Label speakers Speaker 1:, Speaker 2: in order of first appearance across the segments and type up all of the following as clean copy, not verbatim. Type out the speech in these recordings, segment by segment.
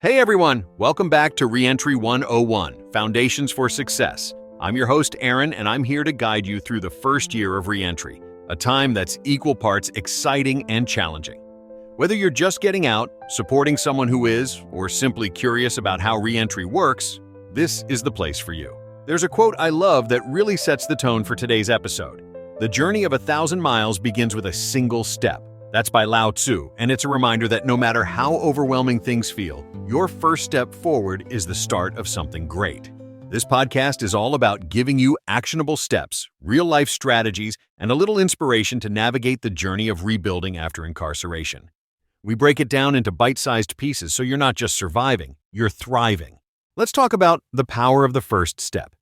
Speaker 1: Hey everyone, welcome back to Reentry 101, Foundations for Success. I'm your host Aaron, and I'm here to guide you through the first year of reentry, a time that's equal parts exciting and challenging. Whether you're just getting out, supporting someone who is, or simply curious about how reentry works, this is the place for you. There's a quote I love that really sets the tone for today's episode. The journey of 1,000 miles begins with a single step. That's by Lao Tzu, and it's a reminder that no matter how overwhelming things feel, your first step forward is the start of something great. This podcast is all about giving you actionable steps, real-life strategies, and a little inspiration to navigate the journey of rebuilding after incarceration. We break it down into bite-sized pieces so you're not just surviving, you're thriving. Let's talk about the power of the first step.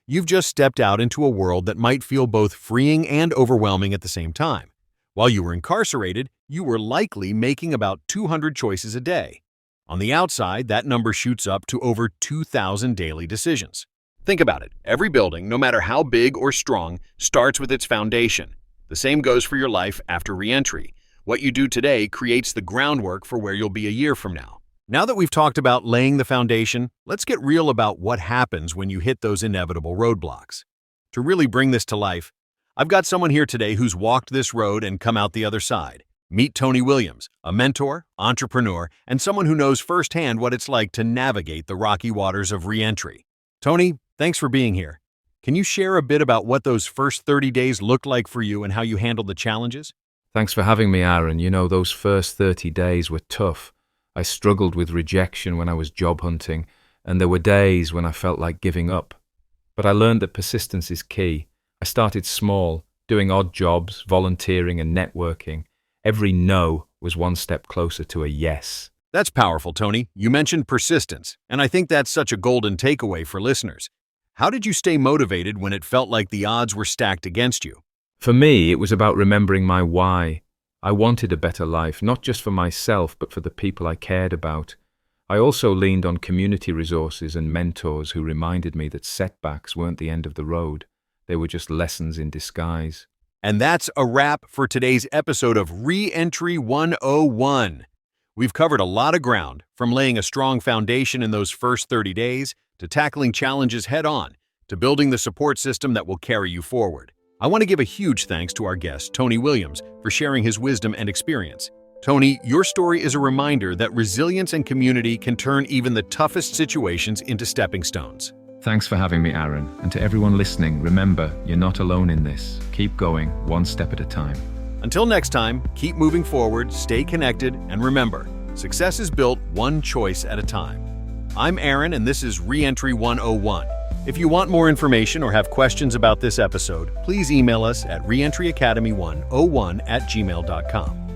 Speaker 1: You've just stepped out into a world that might feel both freeing and overwhelming at the same time. While you were incarcerated, you were likely making about 200 choices a day. On the outside, that number shoots up to over 2,000 daily decisions. Think about it. Every building, no matter how big or strong, starts with its foundation. The same goes for your life after reentry. What you do today creates the groundwork for where you'll be a year from now. Now that we've talked about laying the foundation, let's get real about what happens when you hit those inevitable roadblocks. To really bring this to life, I've got someone here today who's walked this road and come out the other side. Meet Tony Williams, a mentor, entrepreneur, and someone who knows firsthand what it's like to navigate the rocky waters of reentry. Tony, thanks for being here. Can you share a bit about what those first 30 days looked like for you and how you handled the challenges?
Speaker 2: Thanks for having me, Aaron. Those first 30 days were tough. I struggled with rejection when I was job hunting, and there were days when I felt like giving up. But I learned that persistence is key. I started small, doing odd jobs, volunteering and networking. Every no was one step closer to a yes.
Speaker 1: That's powerful, Tony. You mentioned persistence, and I think that's such a golden takeaway for listeners. How did you stay motivated when it felt like the odds were stacked against you?
Speaker 2: For me, it was about remembering my why. I wanted a better life, not just for myself, but for the people I cared about. I also leaned on community resources and mentors who reminded me that setbacks weren't the end of the road. They were just lessons in disguise.
Speaker 1: And that's a wrap for today's episode of Reentry 101. We've covered a lot of ground, from laying a strong foundation in those first 30 days, to tackling challenges head-on, to building the support system that will carry you forward. I want to give a huge thanks to our guest, Tony Williams, for sharing his wisdom and experience. Tony, your story is a reminder that resilience and community can turn even the toughest situations into stepping stones.
Speaker 2: Thanks for having me, Aaron. And to everyone listening, remember, you're not alone in this. Keep going, one step at a time.
Speaker 1: Until next time, keep moving forward, stay connected, and remember, success is built one choice at a time. I'm Aaron, and this is Reentry 101. If you want more information or have questions about this episode, please email us at reentryacademy101@gmail.com.